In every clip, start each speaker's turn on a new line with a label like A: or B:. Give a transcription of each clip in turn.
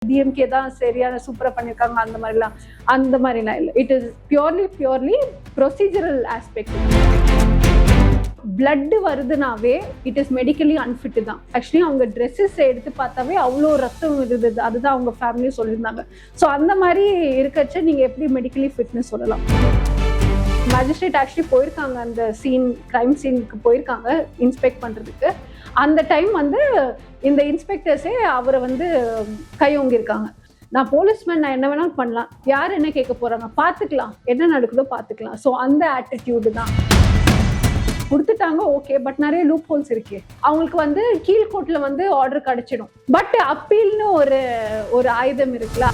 A: DMK தான் சரியான சூப்பரா பண்ணியிருக்காங்க அந்த மாதிரிலாம் இல்லை. It is purely procedural aspect. Blood வருதுனாவே இட் இஸ் மெடிக்கலி அன்ஃபிட் தான். ஆக்சுவலி அவங்க ட்ரெஸ்ஸஸ் எடுத்து பார்த்தாவே அவ்வளோ ரத்தம் இருந்தது, அதுதான் அவங்க ஃபேமிலியும் சொல்லியிருந்தாங்க. ஸோ அந்த மாதிரி இருக்கச்ச நீங்கள் எப்படி மெடிக்கலி ஃபிட்னு சொல்லலாம்? மேஜிஸ்ட்ரேட் ஆக்சுவலி போயிருக்காங்க, அந்த கிரைம் சீனுக்கு போயிருக்காங்க இன்ஸ்பெக்ட் பண்ணுறதுக்கு. அந்த டைம் இந்த இன்ஸ்பெக்டர்ஸே அவரை கையோங்கியிருக்காங்க. நான் போலீஸ்மேன், நான் என்ன வேணாலும் பண்ணலாம், யார் என்ன கேட்க போகிறாங்க, பார்த்துக்கலாம், என்ன நடக்குதோ பார்த்துக்கலாம். ஸோ அந்த ஆட்டிடியூடு தான் கொடுத்துட்டாங்க. ஓகே, பட் நிறைய லூப் ஹோல்ஸ் இருக்கு. அவங்களுக்கு கீழ்கோர்ட்ல ஆர்டர் கிடைச்சிடும். பட் அப்பீல்னு ஒரு ஆயுதம் இருக்குல்ல.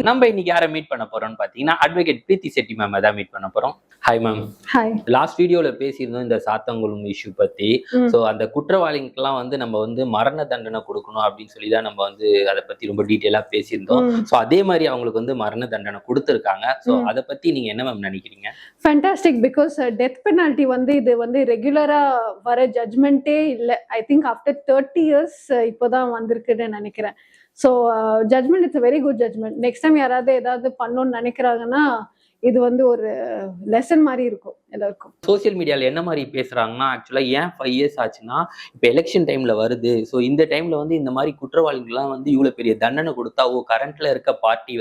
B: நம்ம இன்னைக்கு யாரை மீட் பண்ண போறோம்னு பாத்தீங்கன்னா அட்வொகேட் பிரீத்தி செட்டி மேம் தான் மீட் பண்ண போறோம். Hi ma'am.
A: ஹாய்.
B: லாஸ்ட் வீடியோல பேசியிருந்தோம் இந்த சாத்தங்குளம் இஷ்யூ பத்தி. ஸோ அந்த குற்றவாளிகளுக்கெல்லாம் நம்ம மரண தண்டனை கொடுக்கணும் அப்படின்னு சொல்லி தான் நம்ம அதை பத்தி ரொம்ப டீட்டெயிலா பேசியிருந்தோம். ஸோ அதே மாதிரி அவங்களுக்கு மரண தண்டனை கொடுத்துருக்காங்க. ஸோ அதை பத்தி நீங்க என்ன மேம் நினைக்கிறீங்க?
A: ஃபேண்டாஸ்டிக். பிகாஸ் டெத் பெனால்ட்டி இது ரெகுலரா வர ஜட்மெண்ட்டே இல்லை. ஐ திங்க் ஆஃப்டர் 30 years இப்போதான் வந்திருக்குன்னு நினைக்கிறேன். So judgement it's very good judgement. Next time யாராவது ஏதாவது பண்ணணும்னு நினைக்கிறாங்கன்னா இது ஒரு லெசன் மாதிரி இருக்கும் எல்லாருக்கும்.
B: சோசியல் மீடியால என்ன மாதிரி பேசுறாங்கன்னா, ஆக்சுவலா ஏன் 5 years ஆச்சுன்னா இப்போ எலெக்ஷன் டைம்ல வருது. ஸோ இந்த டைம்ல இந்த மாதிரி குற்றவாளிகள்லாம் இவ்வளவு பெரிய தண்டனை கொடுத்தா கரண்ட்ல இருக்க பார்ட்டி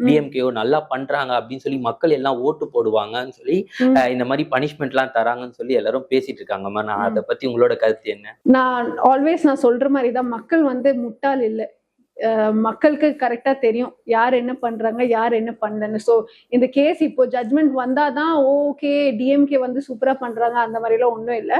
B: டிஎம்கேஓ நல்லா பண்றாங்க அப்படின்னு சொல்லி மக்கள் எல்லாம் ஓட்டு போடுவாங்கன்னு சொல்லி இந்த மாதிரி பனிஷ்மெண்ட் எல்லாம் தராங்கன்னு சொல்லி எல்லாரும் பேசிட்டு இருக்காங்கம்மா. நான் அதை பத்தி உங்களோட கருத்து என்ன?
A: நான் சொல்ற மாதிரி தான், மக்கள் முட்டாள் இல்லை. மக்களுக்கு கரெக்டா தெரியும் யார் என்ன பண்றாங்க, யார் என்ன பண்ணலன்னு. ஸோ இந்த கேஸ் இப்போ ஜட்மெண்ட் வந்தாதான் ஓகே டிஎம்கே சூப்பரா பண்றாங்க அந்த மாதிரி எல்லாம் ஒன்றும் இல்லை.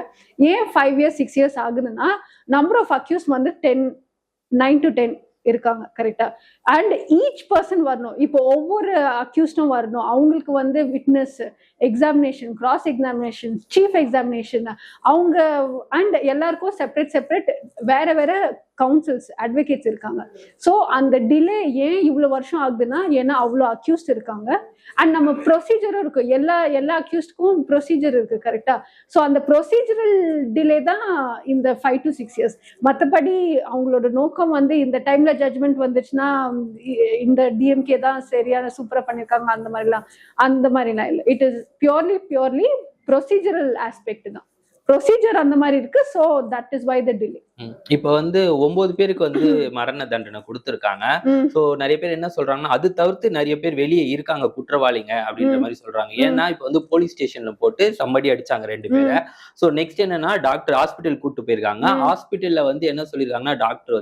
A: ஏன் 5 years 6 years ஆகுதுன்னா, நம்பர் ஆஃப் அக்யூஸ் 9 to 10 இருக்காங்க கரெக்டா. அண்ட் ஈச் பர்சன் வரணும். இப்போ ஒவ்வொரு அக்யூஸ்டும் வரணும். அவங்களுக்கு witness examination, cross examination, chief examination, அவங்க அண்ட் எல்லாருக்கும் செப்பரேட் வேற கவுன்சில்ஸ், அட்வொகேட்ஸ் இருக்காங்க. ஸோ அந்த டிலே ஏன் இவ்வளோ வருஷம் ஆகுதுன்னா, ஏன்னா அவ்வளோ அக்யூஸ்ட் இருக்காங்க. அண்ட் நம்ம ப்ரொசீஜரும் இருக்கு. எல்லா அக்யூஸ்டுக்கும் ப்ரொசீஜர் இருக்கு கரெக்டா. ஸோ அந்த ப்ரொசீஜரல் டிலே தான் இந்த 5 to 6 years. மற்றபடி அவங்களோட நோக்கம் இந்த டைம்ல ஜட்மெண்ட் வந்துச்சுன்னா இந்த டிஎம்கே தான் சரியான சூப்பரா பண்ணியிருக்காங்க அந்த மாதிரிலாம் இல்லை. It is purely procedural aspect தான். ப்ரொசீஜர் அந்த மாதிரி இருக்கு. So that is why the delay.
B: இப்போ 9 பேருக்கு மரண தண்டனை கொடுத்துருக்காங்க. ஸோ நிறைய பேர் என்ன சொல்றாங்கன்னா, அது தவிர்த்து நிறைய பேர் வெளியே இருக்காங்க குற்றவாளிங்க அப்படின்ற மாதிரி சொல்றாங்க. ஏன்னா இப்போ போலீஸ் ஸ்டேஷன்ல போட்டு சம்படி அடிச்சாங்க 2 பேரை. ஸோ நெக்ஸ்ட் என்னன்னா, டாக்டர் ஹாஸ்பிட்டல் கூட்டு போயிருக்காங்க. ஹாஸ்பிட்டல்ல என்ன சொல்லியிருக்காங்கன்னா, டாக்டர்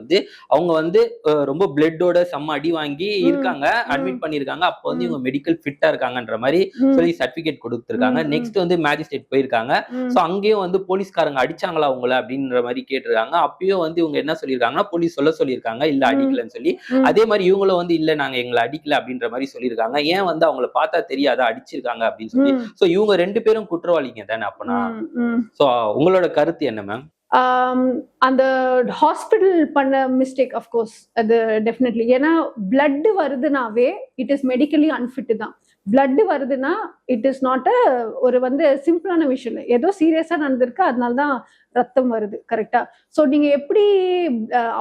B: அவங்க ரொம்ப பிளட்டோட செம்ம அடி வாங்கி இருக்காங்க, அட்மிட் பண்ணிருக்காங்க. அப்போ இவங்க மெடிக்கல் ஃபிட்டா இருக்காங்கன்ற மாதிரி சொல்லி சர்டிபிகேட் கொடுத்துருக்காங்க. நெக்ஸ்ட் மேஜிஸ்ட்ரேட் போயிருக்காங்க. ஸோ அங்கேயும் போலீஸ்காரங்க அடிச்சாங்களா அவங்கள அப்படின்ற மாதிரி கேட்டிருக்காங்க. அப்பயும் இவங்க என்ன சொல்லியிருக்காங்கன்னா, போலீஸ் சொல்லியிருக்காங்க இல்ல அடிக்கலன்னு சொல்லி. அதே மாதிரி இவங்களும் இல்ல நாங்க எங்களை அடிக்கல அப்படின்ற மாதிரி சொல்லியிருக்காங்க. ஏன் அவங்கள பார்த்தா தெரியாதா அடிச்சிருக்காங்க அப்படின்னு சொல்லி. சோ இவங்க 2 பேரும் குற்றவாளிங்க தானே அப்பனா? சோ உங்களோட கருத்து என்ன மேம்?
A: அந்த ஹாஸ்பிட்டல் பண்ண மிஸ்டேக் அஃப்கோர்ஸ் அது டெஃபினெட்லி. ஏன்னா பிளட் வருதுனாவே இட் இஸ் மெடிக்கலி அன்ஃபிட் தான். பிளட் வருதுன்னா இட் இஸ் நாட் ஒரு சிம்பிளான விஷயம் இல்லை. ஏதோ சீரியஸா நடந்திருக்கு, அதனாலதான் ரத்தம் வருது கரெக்டா. ஸோ நீங்க எப்படி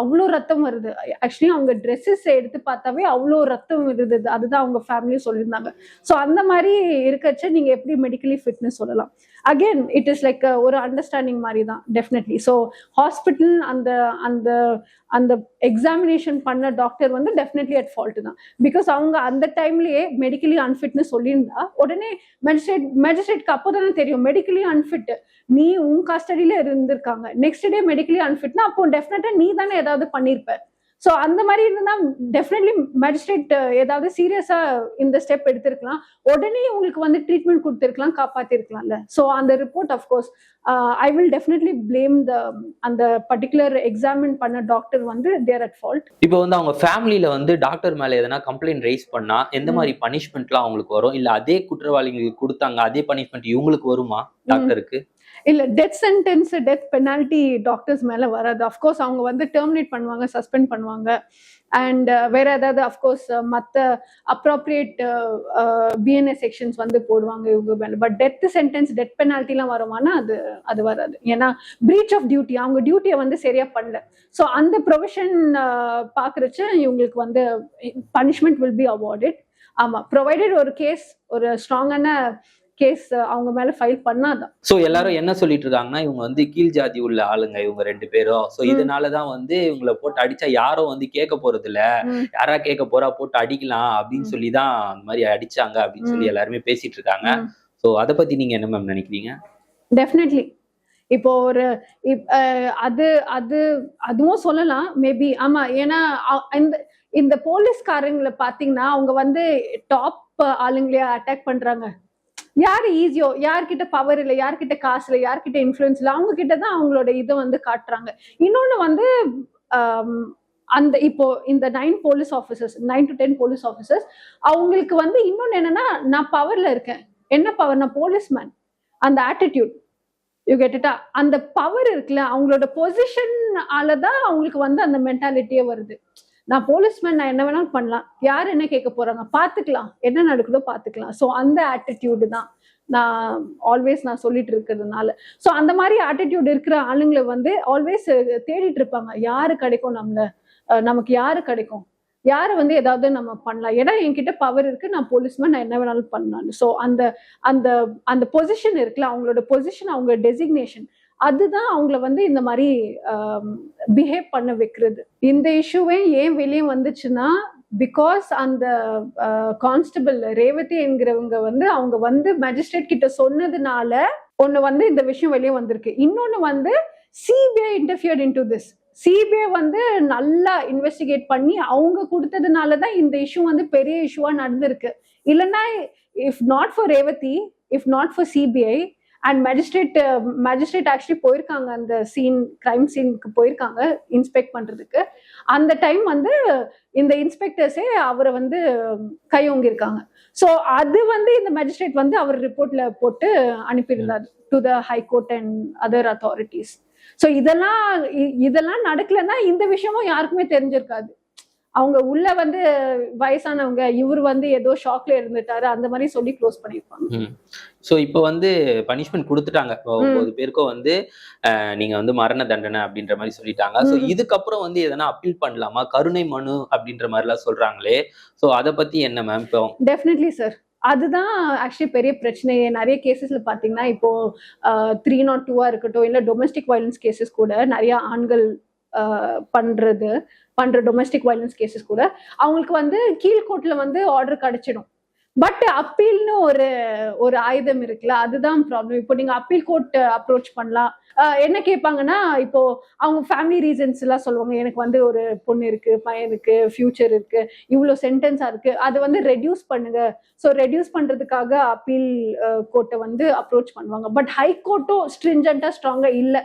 A: அவ்வளோ ரத்தம் வருது, ஆக்சுவலி அவங்க ட்ரெஸ்ஸஸ் எடுத்து பார்த்தாவே அவ்வளோ ரத்தம் இருந்தது, அதுதான் அவங்க ஃபேமிலியும் சொல்லியிருந்தாங்க. ஸோ அந்த மாதிரி இருக்கச்ச நீங்க எப்படி மெடிக்கலி ஃபிட்னு சொல்லலாம்? அகெயின் இட் இஸ் லைக் ஒரு அண்டர்ஸ்டாண்டிங் மாதிரி தான் டெஃபினெட்லி. ஸோ ஹாஸ்பிட்டல் அந்த எக்ஸாமினேஷன் பண்ண டாக்டர் டெஃபினெட்லி அட் ஃபால்ட் தான். பிகாஸ் அவங்க அந்த டைம்லயே மெடிக்கலி அன்ஃபிட்னு சொல்லியிருந்தா உடனே மேஜிஸ்ட்ரேட்க்கு அப்போதானே தெரியும் மெடிக்கலி அன்ஃபிட், நீ உன் கஸ்டடியில இருந்திருக்காங்க, நெக்ஸ்ட் டே மெடிக்கலி அன்ஃபிட்னா அப்போ டெஃபினட்டா நீ தானே ஏதாவது பண்ணிருப்ப. ஸோ அந்த மாதிரி இருந்தா டெஃபினெட்லி மேஜிஸ்ட்ரேட் ஏதாவது சீரியஸா இந்த ஸ்டெப் எடுத்திருக்கலாம், உடனே உங்களுக்கு ட்ரீட்மெண்ட் கொடுத்திருக்கலாம், காப்பாத்திருக்கலாம்ல. ஸோ அந்த report of course I will definitely blame அந்த பர்டிகுலர் எக்ஸாமின் பண்ண டாக்டர் தேர் அட் ஃபால்ட்.
B: இப்போ அவங்க ஃபேமிலியில டாக்டர் மேல எதனா கம்ப்ளைண்ட் ரைஸ் பண்ணா எந்த மாதிரி பனிஷ்மெண்ட்லாம் அவங்களுக்கு வரும்? இல்ல அதே குற்றவாளிகளுக்கு கொடுத்தாங்க அதே பனிஷ்மெண்ட் இவங்களுக்கு வருமா டாக்டருக்கு?
A: இல்ல death sentence death penalty doctors மேல வராது. அஃப்கோர்ஸ் அவங்க வந்து டெர்மினேட் பண்ணுவாங்க, சஸ்பெண்ட் பண்ணுவாங்க. அண்ட் வேற ஏதாவது அஃப்கோர்ஸ் மற்ற அப்ராப்ரியேட் பிஎன்எஸ் செக்ஷன்ஸ் வந்து போடுவாங்க இவங்க மேல. பட் டெத் சென்டென்ஸ் டெத் பெனால்ட்டிலாம் வருமானா அது வராது. ஏன்னா பிரீச் ஆஃப் டியூட்டி, அவங்க டியூட்டியை வந்து சரியா பண்ணல. ஸோ அந்த ப்ரொவிஷன் பாக்குறச்சு இவங்களுக்கு வந்து பனிஷ்மெண்ட் வில் பி அவார்டட். ஆமா, ப்ரொவைடட் ஒரு கேஸ், ஒரு ஸ்ட்ராங்கான கேஸ் அவங்க மேல ஃபைல் பண்ணாதான்.
B: சோ எல்லாரும் என்ன சொல்லிட்டு இருக்காங்கன்னா, இவங்க வந்து கீழ் ஜாதி உள்ள ஆளுங்க இவங்க 2 பேரும். சோ இதனாலதான் வந்து இவங்களை போட்டு அடிச்சா யாரும் வந்து கேட்க போறது இல்ல, யாரா கேட்க போறா போட்டு அடிக்கலாம் அப்படின்னு சொல்லிதான் அந்த மாதிரி அடிச்சாங்க அப்படின்னு சொல்லி எல்லாருமே பேசிட்டு இருக்காங்க. சோ அத பத்தி நீங்க என்ன மேம் நினைக்கிறீங்க?
A: டெஃபினெட்லி இப்போ ஒரு அதுவும் சொல்லலாம் மேபி. ஆமா, ஏன்னா இந்த போலீஸ்காரங்களை பாத்தீங்கன்னா அவங்க வந்து டாப் ஆளுங்களையா அட்டாக் பண்றாங்க. யாரு ஈஸியோ, யார்கிட்ட பவர் இல்லை, யார்கிட்ட காசு இல்லை, யார்கிட்ட இன்ஃபுளுன்ஸ் இல்லை, அவங்க கிட்டதான் அவங்களோட இதை வந்து காட்டுறாங்க. இன்னொன்னு வந்து அந்த இப்போ இந்த 9 police officers, 9 to 10 police officers, அவங்களுக்கு வந்து இன்னொன்னு என்னன்னா, நான் பவர்ல இருக்கேன். என்ன பவர்? நான் போலீஸ்மேன். அந்த ஆட்டிடியூட் யூ கெட் இட்டா, அந்த பவர் இருக்குல்ல, அவங்களோட பொசிஷன் ஆலதான் அவங்களுக்கு வந்து அந்த மென்டாலிட்டியே வருது. நான் போலீஸ்மேன், நான் என்ன வேணாலும் பண்ணலாம், யார் என்ன கேட்க போறாங்க, பாத்துக்கலாம், என்ன நடக்குதோ பாத்துக்கலாம். ஸோ அந்த ஆட்டிடியூடு தான் நான் சொல்லிட்டு இருக்கிறதுனால. ஸோ அந்த மாதிரி ஆட்டிடியூட் இருக்கிற ஆளுங்களை வந்து ஆல்வேஸ் தேடிட்டு இருப்பாங்க, யாரு கிடைக்கும் நமக்கு யாரு கிடைக்கும், யாரை வந்து ஏதாவது நம்ம பண்ணலாம், ஏன்னா என்கிட்ட பவர் இருக்கு, நான் போலீஸ்மேன், நான் என்ன வேணாலும் பண்ணலாம். ஸோ அந்த அந்த அந்த பொசிஷன் இருக்குல்ல, அவங்களோட பொசிஷன், அவங்க டெசிக்னேஷன், அதுதான் அவங்கள வந்து இந்த மாதிரி பிஹேவ் பண்ண வைக்கிறது. இந்த இஷ்யூவே ஏன் வெளியே வந்துச்சுன்னா, பிகாஸ் அந்த கான்ஸ்டபிள் ரேவதி என்கிறவங்க வந்து அவங்க வந்து மேஜிஸ்ட்ரேட் கிட்ட சொன்னதுனால ஒண்ணு வந்து இந்த விஷயம் வெளியே வந்திருக்கு. இன்னொன்னு வந்து சிபிஐ இன்டர்ஃபியர்ட் இன்டு திஸ். சிபிஐ வந்து நல்லா இன்வெஸ்டிகேட் பண்ணி அவங்க கொடுத்ததுனாலதான் இந்த இஷ்யூ வந்து பெரிய இஷ்யூவா நடந்திருக்கு. இல்லைன்னா if not for Revathi, if not for CBI and magistrate actually போயிருக்காங்க, அந்த கிரைம் சீனுக்கு போயிருக்காங்க இன்ஸ்பெக்ட் பண்றதுக்கு. அந்த டைம் வந்து இந்த இன்ஸ்பெக்டர்ஸே அவரை வந்து கையோங்கி இருக்காங்க. ஸோ அது வந்து இந்த மேஜிஸ்ட்ரேட் வந்து அவர் ரிப்போர்ட்ல போட்டு அனுப்பியிருந்தார் to the high court and other authorities. So இதெல்லாம் நடக்கலன்னா இந்த விஷயமும் யாருக்குமே தெரிஞ்சிருக்காது. அவங்க உள்ள வந்து வயசானவங்க, இவர் வந்து ஏதோ ஷாக்ல இருந்துட்டாரு, அந்த மாதிரி சொல்லி க்ளோஸ் பண்ணிருப்பாங்க.
B: சோ இப்போ வந்து பனிஷ்மெண்ட் கொடுத்துட்டாங்க 9 பேருக்கும் வந்து நீங்க வந்து மரண தண்டனை அப்படின்ற மாதிரி சொல்லிட்டாங்க. சோ இதுக்கப்புறம் வந்து எதனா அப்பீல் பண்ணலாமா, கருணை மனு அப்படின்ற மாதிரி எல்லாம் சொல்றாங்களே, சோ அத பத்தி என்ன மேம்? இப்போ
A: டெஃபினெட்லி சார், அதுதான் ஆக்சுவலி பெரிய பிரச்சனையே. நிறைய கேசஸ்ல பாத்தீங்கன்னா இப்போ 302 இருக்கட்டும், இல்ல டொமஸ்டிக் வயலன்ஸ் கேசஸ் கூட நிறைய ஆண்கள் பண்ற டொமஸ்டிக் வயலன்ஸ் கேசஸ் கூட அவங்களுக்கு வந்து கீழ்கோர்ட்ல வந்து ஆர்டர் கிடைச்சிடும். பட் அப்பீல்னு ஒரு ஆயுதம் இருக்குல்ல, அதுதான் ப்ராப்ளம். இப்போ நீங்க அப்பீல் கோர்ட் அப்ரோச் பண்ணலாம். என்ன கேட்பாங்கன்னா, இப்போ அவங்க ஃபேமிலி ரீசன்ஸ் எல்லாம் சொல்லுவாங்க, எனக்கு வந்து ஒரு பொண்ணு இருக்கு, பையன் இருக்கு, ஃபியூச்சர் இருக்கு, இவ்வளவு சென்டென்ஸா இருக்கு, அதை வந்து ரெடியூஸ் பண்ணுங்க. ஸோ ரெடியூஸ் பண்றதுக்காக அப்பீல் கோர்ட்டை வந்து அப்ரோச் பண்ணுவாங்க. பட் ஹை கோர்ட்டும் ஸ்ட்ரிஞ்சண்டா ஸ்ட்ராங்கா இல்லை,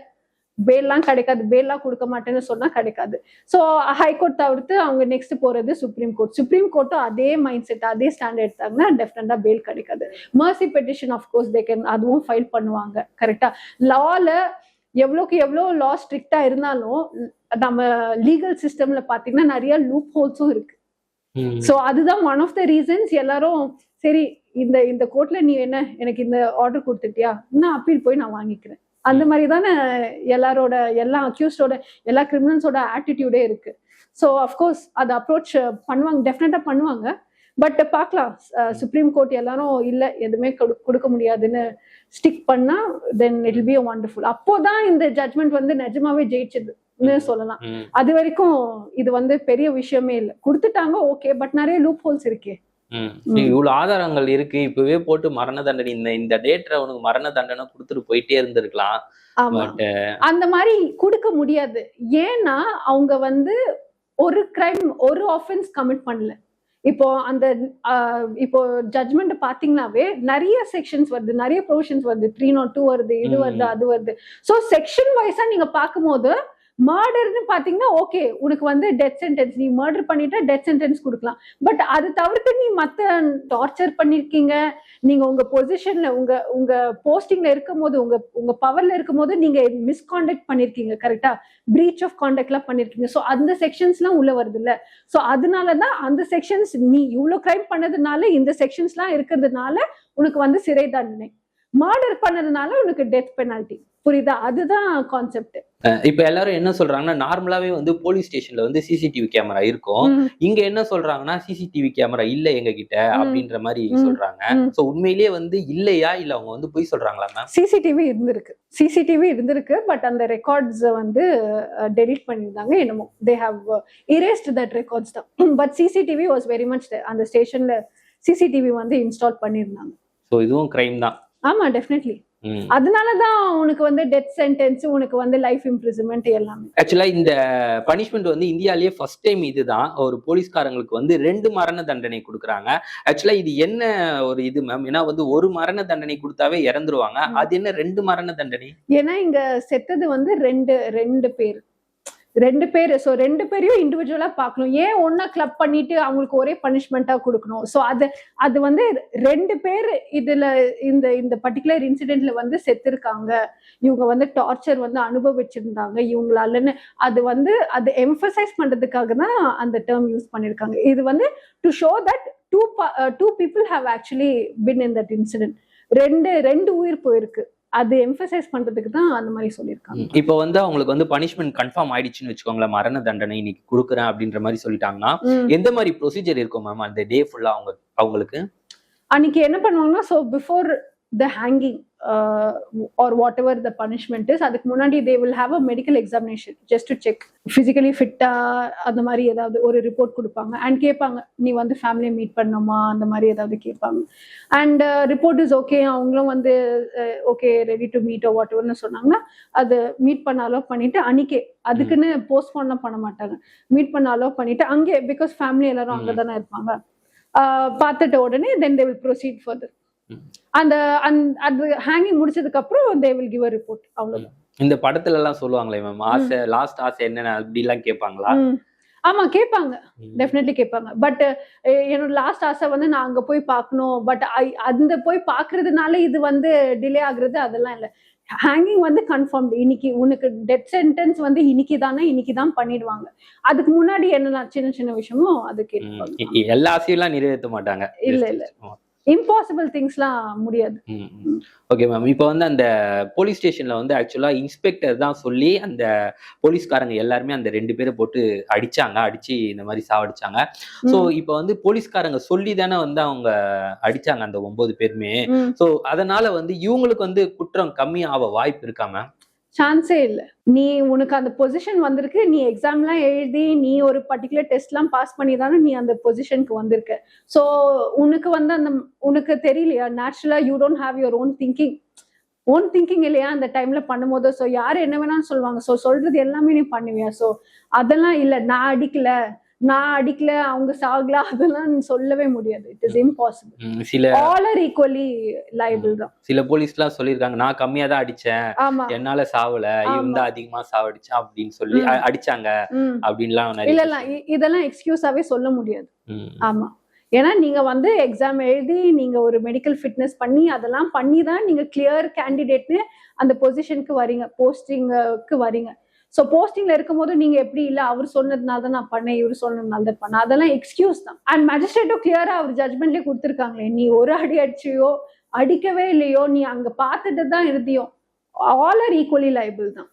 A: பேல்லாம் கிடைக்காது, பேல்லாம் கொடுக்க மாட்டேன்னு சொன்னா கிடைக்காது. ஸோ ஹைகோர்ட் தவிர்த்து அவங்க நெக்ஸ்ட் போறது சுப்ரீம் கோர்ட். சுப்ரீம் கோர்ட்டும் அதே மைண்ட் செட், அதே ஸ்டாண்ட் எடுத்தாங்கன்னா டெஃபினட்டா பெயில் கிடைக்காது. Mercy petition of course they can, அதுவும் ஃபைல் பண்ணுவாங்க. கரெக்டா, லால எவ்வளோக்கு எவ்வளோ லா ஸ்ட்ரிக்டா இருந்தாலும் நம்ம லீகல் சிஸ்டம்ல பாத்தீங்கன்னா நிறைய லூப் ஹோல்ஸும் இருக்கு. ஸோ அதுதான் ஒன் ஆஃப் த ரீசன்ஸ் எல்லாரும் சரி இந்த கோர்ட்ல நீ என்ன எனக்கு இந்த ஆர்டர் கொடுத்துட்டியா, நான் அப்பீல் போய் நான் வாங்கிக்கிறேன், அந்த மாதிரி தானே எல்லா அக்யூஸ்டோட எல்லா கிரிமினல்ஸோட ஆட்டிடியூடே இருக்கு. ஸோ அஃப்கோர்ஸ் அதை அப்ரோச் பண்ணுவாங்க, டெஃபினட்டா பண்ணுவாங்க. பட் பார்க்கலாம், சுப்ரீம் கோர்ட் எல்லாரும் இல்லை எதுவுமே கொடுக்க முடியாதுன்னு ஸ்டிக் பண்ணா then it will be wonderful. அப்போதான் இந்த ஜட்மெண்ட் வந்து நிஜமாவே ஜெயிச்சதுன்னு சொல்லலாம். அது வரைக்கும் இது வந்து பெரிய விஷயமே இல்லை. கொடுத்துட்டாங்க ஓகே, பட் நிறைய லூப் ஹோல்ஸ் இருக்கே.
B: இவ்வளவு ஆதாரங்கள் இருக்கு, இப்பவே போட்டு மரண தண்டனை இந்த டேட்ல உனக்கு மரண தண்டனை கொடுத்துட்டு போயிட்டே இருந்திருக்கலாம்.
A: அந்த மாதிரி கொடுக்க முடியாது. ஏன்னா அவங்க வந்து ஒரு கிரைம், ஒரு ஆஃபென்ஸ் கமிட் பண்ணல. இப்போ ஜட்மெண்ட் பாத்தீங்கன்னாவே நிறைய செக்ஷன்ஸ் வருது, நிறைய ப்ரொவிஷன்ஸ் வருது, 302 வருது, இது வருது, அது வருது. ஸோ செக்ஷன் வைஸா நீங்க பார்க்கும்போது மர்டர்னு பாத்தீங்கன்னா ஓகே, உனக்கு வந்து டெத் சென்டென்ஸ், நீ மர்டர் பண்ணிட்டா டெத் சென்டென்ஸ் கொடுக்கலாம். பட் அது தவிர்த்து நீ மத்த டார்ச்சர் பண்ணிருக்கீங்க, நீங்க உங்க பொசிஷன்ல உங்க உங்க போஸ்டிங்ல இருக்கும் போது, உங்க உங்க பவர்ல இருக்கும் போது நீங்க மிஸ்காண்டக்ட் பண்ணிருக்கீங்க, கரெக்டா, பிரீச் ஆஃப் கான்டக்ட் எல்லாம் பண்ணிருக்கீங்க. சோ அந்த செக்ஷன்ஸ் எல்லாம் உள்ள வருது இல்ல. சோ அதனாலதான் அந்த செக்ஷன்ஸ், நீ இவ்வளவு கிரைம் பண்ணதுனால இந்த செக்ஷன்ஸ் எல்லாம் இருக்கிறதுனால உனக்கு வந்து சிறை தண்டனை, மர்டர் பண்ணதுனால உனக்கு டெத் பெனால்டி. புரியுதா? அதுதான் கான்செப்ட்.
B: இப்ப எல்லாரும் என்ன சொல்றாங்கன்னா, நார்மலாவே வந்து போலீஸ் ஸ்டேஷன்ல வந்து சிசிடிவி கேமரா இருக்கும். இங்க என்ன சொல்றாங்கன்னா, சிசிடிவி கேமரா இல்ல எங்க கிட்ட அப்படின்ற மாதிரி சொல்றாங்க. சோ உண்மையிலேயே வந்து இல்லையா, இல்ல அவங்க வந்து பொய் சொல்றாங்களா மேம்?
A: சிசிடிவி இருந்திருக்கு. பட் அந்த ரெக்கார்ட்ஸ் வந்து டெலீட் பண்ணிருந்தாங்க என்னமோ. They have erased that records தான். But CCTV was very much, அந்த ஸ்டேஷன்ல சிசிடிவி வந்து இன்ஸ்டால் பண்ணிருந்தாங்க.
B: சோ இதுவும் கிரைம் தான்.
A: ஆமா, டெஃபினெட்லி. அதனாலதான் உனக்கு வந்து டெத் சென்டென்ஸ், உனக்கு வந்து லைஃப் இம்ப்ரிசன்மெண்ட் எல்லாமே.
B: ஆக்சுவலா இந்த பனிஷ்மெண்ட் வந்து இந்தியாலேயே ஃபர்ஸ்ட் டைம் இதுதான். ஒரு போலீஸ்காரங்களுக்கு வந்து 2 மரண தண்டனை கொடுக்குறாங்க. ஆக்சுவலா இது என்ன ஒரு இது மேம்? ஏன்னா வந்து ஒரு மரண தண்டனை கொடுத்தாவே இறந்துருவாங்க, அது என்ன 2 மரண தண்டனை?
A: ஏன்னா இங்க செத்தது வந்து ரெண்டு பேர். சோ 2 பேரையும் இண்டிவிஜுவலா பார்க்கணும். ஏன் ஒன்னா கிளப் பண்ணிட்டு அவங்களுக்கு ஒரே பனிஷ்மெண்டா கொடுக்கணும்? சோ அது வந்து 2 பேர் இதுல இந்த பர்டிகுலர் இன்சிடென்ட்ல வந்து செத்துருக்காங்க, இவங்க வந்து டார்ச்சர் வந்து அனுபவிச்சிருந்தாங்க இவங்களாலன்னு, அது எம்பசைஸ் பண்றதுக்காக தான் அந்த டேர்ம் யூஸ் பண்ணிருக்காங்க. இது வந்து to show that two people have actually been in that incident. ரெண்டு உயிர் போயிருக்கு, அது எம்பசைஸ் பண்றதுக்கு தான் அந்த மாதிரி சொல்லியிருக்காங்க.
B: இப்போ வந்து அவங்களுக்கு வந்து பனிஷ்மெண்ட் கன்ஃபார்ம் ஆயிடுச்சுன்னு வச்சுக்கோங்களேன், மரண தண்டனை இன்னைக்கு கொடுக்குறேன் அப்படின்ற மாதிரி சொல்லிட்டாங்கன்னா எந்த மாதிரி ப்ரொசீஜர் இருக்கும் மேம் அந்த டே ஃபுல்லா அவங்களுக்கு?
A: அன்னைக்கு என்ன பண்ணுவாங்கன்னா, so before the hanging or whatever the punishment is, அதுக்கு முன்னாடி they will have a medical examination just to check physically fit அந்த மாதிரி ஏதாவது ஒரு ரிப்போர்ட் கொடுப்பாங்க. அண்ட் கேட்பாங்க, நீ வந்து ஃபேமிலியை மீட் பண்ணணுமா, அந்த மாதிரி ஏதாவது கேட்பாங்க. அண்ட் ரிப்போர்ட் இஸ் ஓகே, அவங்களும் வந்து okay ready to meet what எவர்னு சொன்னாங்கன்னா அது மீட் பண்ண அலோவ் பண்ணிட்டு அன்னைக்கே, அதுக்குன்னு போஸ்ட்போன் பண்ண மாட்டாங்க, மீட் பண்ண அலோவ் பண்ணிட்டு அங்கே, பிகாஸ் ஃபேமிலி எல்லாரும் அங்கதானே இருப்பாங்க, பார்த்துட்ட உடனே then they will proceed further. அந்த ஹேங்கிங் முடிச்சதுக்கு அப்புறம் they will give a report. அவ்வளவுதான்.
B: இந்த படத்துல எல்லாம் சொல்லுவாங்களே மேம், ஆசை லாஸ்ட் ஆசை என்னென்ன அப்படி எல்லாம் கேட்பாங்களா?
A: ஆமா கேட்பாங்க, டெஃபினெட்லி கேட்பாங்க. பட் என்னோட லாஸ்ட் ஆசை வந்து நான் அங்க போய் பார்க்கணும், பட் அந்த போய் பாக்குறதுனால இது வந்து டிலே ஆகுறது அதெல்லாம் இல்ல. ஹேங்கிங் வந்து கன்ஃபார்ம்டு, இன்னைக்கு உனக்கு டெத் சென்டென்ஸ் வந்து இன்னைக்கு தான் பண்ணிடுவாங்க. அதுக்கு முன்னாடி என்ன சின்ன சின்ன விஷயமும் அது கேட்பாங்க.
B: எல்லா ஆசையெல்லாம் நிறைவேற்ற மாட்டாங்க.
A: இல்ல இம்பாசிபிள் திங்ஸ்லாம் முடியாது.
B: Okay ma'am. இப்போ வந்து அந்த போலீஸ் ஸ்டேஷன்ல வந்து ஆக்சுவலா இன்ஸ்பெக்டர் தான் சொல்லி அந்த போலீஸ்காரங்க எல்லாருமே அந்த 2 பேரை போட்டு அடிச்சு இந்த மாதிரி சாவடிச்சாங்க. சோ இப்போ வந்து போலீஸ்காரங்க சொல்லி தானே வந்து அவங்க அடிச்சாங்க அந்த 9 பேருமே. சோ அதனால வந்து இவங்களுக்கு வந்து குற்றம் கம்மி ஆக வாய்ப்பு இருக்கா மேம்?
A: சான்ஸே இல்ல. நீ உனக்கு அந்த பொசிஷன் வந்திருக்கு, நீ எக்ஸாம்லாம் எழுதி நீ ஒரு பர்டிகுலர் டெஸ்ட்லாம் பாஸ் பண்ணி தானே நீ அந்த பொசிஷனுக்கு வந்திருக்க. ஸோ உனக்கு வந்து உனக்கு தெரியலையா, நேச்சுரலா you don't have your own thinking இல்லையா அந்த டைம்ல பண்ணும்போது. ஸோ யாரு என்ன வேணாலும் சொல்லுவாங்க, ஸோ சொல்றது எல்லாமே நீ பண்ணுவியா? ஸோ அதெல்லாம் இல்ல, நான் அடிக்கல அவங்க சாகல, அதெல்லாம் சொல்லவே முடியாது. It is impossible. All R equally liable தான்.
B: சில போலீஸ்லாம் சொல்லிருக்காங்க, நான் கம்மியா தான் அடிச்சேன், என்னால சாவல, இவன் தான் அதிகமா சாவடிச்சான் அப்படின்னு சொல்லி அடிச்சாங்க அப்படின்லாம்.
A: இல்ல இதெல்லாம் எக்ஸ்கியூஸாவே சொல்ல முடியாது. ஆமா, ஏன்னா நீங்க வந்து எக்ஸாம் எழுதி நீங்க ஒரு மெடிக்கல் ஃபிட்னஸ் பண்ணி அதெல்லாம் பண்ணி தான் நீங்க கிளியர் கேண்டிடேட்னு அந்த பொசிஷனுக்கு வரீங்க, போஸ்டிங்க்கு வரீங்க. சோ போஸ்டிங்ல இருக்கும் போது நீங்க எப்படி இல்ல அவர் சொன்னதுனால தான் நான் பண்ணேன், இவர் சொன்னதுனால தான் பண்ணேன், அதெல்லாம் எக்ஸ்கியூஸ் தான். அண்ட் மேஜிஸ்ட்ரேட்டும் கிளியரா அவர் ஜட்மெண்ட்லயே கொடுத்துருக்காங்களே, நீ ஒரு அடி அடிச்சியோ அடிக்கவே இல்லையோ, நீ அங்க பார்த்துட்டு தான் இருந்தியோ, ஆல் ஆர் ஈக்குவலி லைபிள் தான்.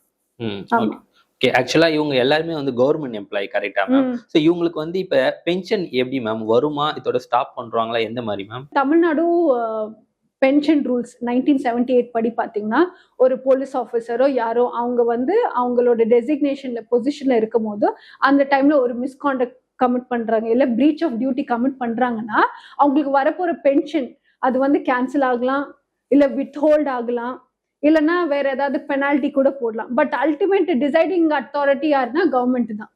B: ஆக்சுவலா இவங்க எல்லாருமே வந்து கவர்மெண்ட் எம்ப்ளாயி கரெக்டா மேம்? சோ இவங்களுக்கு வந்து இப்ப பென்ஷன் எப்படி மேம் வருமா, இதோட ஸ்டாப் பண்றாங்களா, எந்த மாதிரி மேம்?
A: தமிழ்நாடு பென்ஷன் ரூல்ஸ் 1978 படி பாத்தீங்கன்னா ஒரு போலீஸ் ஆஃபீஸரோ யாரோ அவங்க வந்து அவங்களோட டெசிக்னேஷன்ல பொசிஷன்ல இருக்கும் போது அந்த டைம்ல ஒரு மிஸ்காண்டக்ட் கமிட் பண்றாங்க, இல்ல பிரீச் ஆஃப் டியூட்டி கமிட் பண்றாங்கன்னா அவங்களுக்கு வரப்போற பென்ஷன் அது வந்து கேன்சல் ஆகலாம், இல்ல வித்ஹோல்ட் ஆகலாம், இல்லைன்னா வேற ஏதாவது பெனால்டி கூட போடலாம். பட் அல்டிமேட் டிசைடிங் அத்தாரிட்டி யாருன்னா கவர்மெண்ட் தான்.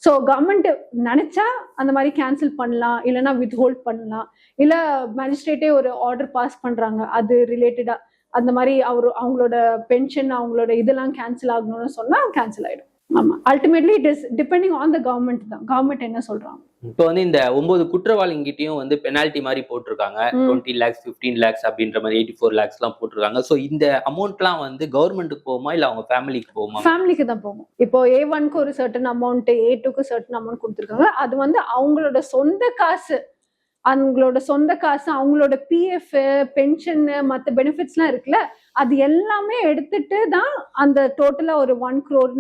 A: ஸோ கவர்மெண்ட் நினைச்சா அந்த மாதிரி கேன்சல் பண்ணலாம், இல்லைன்னா வித்ஹோல்ட் பண்ணலாம், இல்ல மேஜிஸ்ட்ரேட்டே ஒரு ஆர்டர் பாஸ் பண்றாங்க அது ரிலேட்டடா அந்த மாதிரி அவங்களோட பென்ஷன் அவங்களோட இதெல்லாம் கேன்சல் ஆகணும்னு சொன்னா கேன்சல் ஆயிடும். ஆமா, ultimately it is depending on the government தான். கவர்மெண்ட் என்ன சொல்றாங்க.
B: இப்போ வந்து இந்த 9 குற்றவாளிங்கிட்டயும் வந்து பெனால்டி மாதிரி போட்டிருக்காங்க. 20 lakhs 15 lakhs அப்படின்ற மாதிரி 84 lakhs எல்லாம் போட்டிருக்காங்க. ஸோ இந்த அமௌண்ட்லாம் வந்து கவர்மெண்ட்டுக்கு போகுமா இல்ல அவங்க ஃபேமிலிக்கு போகுமா?
A: ஃபேமிலிக்கு தான் போகும். இப்போ A1க்கு ஒரு சர்டன் அமௌண்ட், A2க்கு சர்டன் அமௌண்ட் கொடுத்துருக்காங்க. அது வந்து அவங்களோட சொந்த காசு, அவங்களோட பிஎஃப், பென்ஷன், மற்ற பெனிஃபிட்ஸ்லாம் இருக்குல்ல, அது எல்லாமே எடுத்துட்டு தான் அந்த டோட்டலா ஒரு 1 crore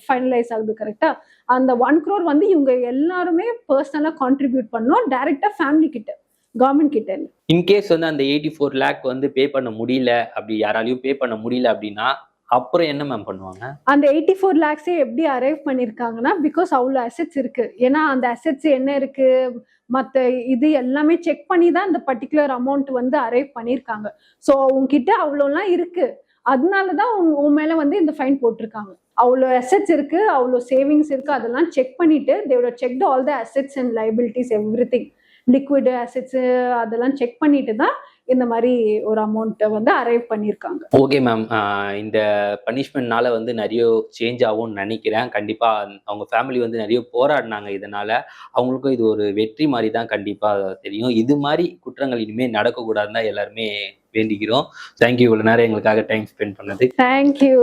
A: ஃபைனலைஸ் ஆகுது. கரெக்டா? அந்த 1 crore வந்து இவங்க எல்லாருமே பர்சனலா கான்ட்ரிபியூட் பண்ணோம், டைரக்டா ஃபேமிலி கிட்ட, கவர்மெண்ட் கிட்ட இல்ல.
B: இன்கேஸ் வந்து அந்த 84 lakh வந்து பே பண்ண முடியல, அப்படி யாராலையும் பே பண்ண முடியல அப்படின்னா அப்புறம் என்ன மேம் பண்ணுவாங்க?
A: அந்த 84 lakhs எப்படி அரைவ் பண்ணிருக்காங்கன்னா, பிகாஸ் அவ்வளோ அசெட்ஸ் இருக்கு. ஏன்னா அந்த அசெட்ஸ் என்ன இருக்கு, மற்ற இது எல்லாமே செக் பண்ணி தான் இந்த பர்டிகுலர் அமௌண்ட் வந்து அரைவ் பண்ணியிருக்காங்க. ஸோ உங்ககிட்ட அவ்வளோலாம் இருக்கு, அதனாலதான் உன் மேல வந்து இந்த ஃபைன் போட்டிருக்காங்க. அவ்வளோ அசெட்ஸ் இருக்கு, அவ்வளோ சேவிங்ஸ் இருக்கு, அதெல்லாம் செக் பண்ணிட்டு தேவோட check all the assets and liabilities everything, liquid assets அதெல்லாம் செக் பண்ணிட்டு தான் இந்த மாதிரி ஒரு அமௌண்ட்டை வந்து அரைவ் பண்ணியிருக்காங்க.
B: ஓகே மேம், இந்த பனிஷ்மெண்ட்னால வந்து நிறைய சேஞ்ச் ஆகும்னு நினைக்கிறேன். கண்டிப்பா அவங்க ஃபேமிலி வந்து நிறைய போராடினாங்க இதனால. அவங்களுக்கும் இது ஒரு வெற்றி மாதிரி தான் கண்டிப்பா தெரியும். இது மாதிரி குற்றங்கள் இனிமேல் நடக்கக்கூடாதுன்னு தான் எல்லாருமே வேண்டிக்கிறோம். தேங்க்யூ, இவ்வளவு நேரம் எங்களுக்காக டைம் ஸ்பெண்ட் பண்ணது.
A: தேங்க்யூ.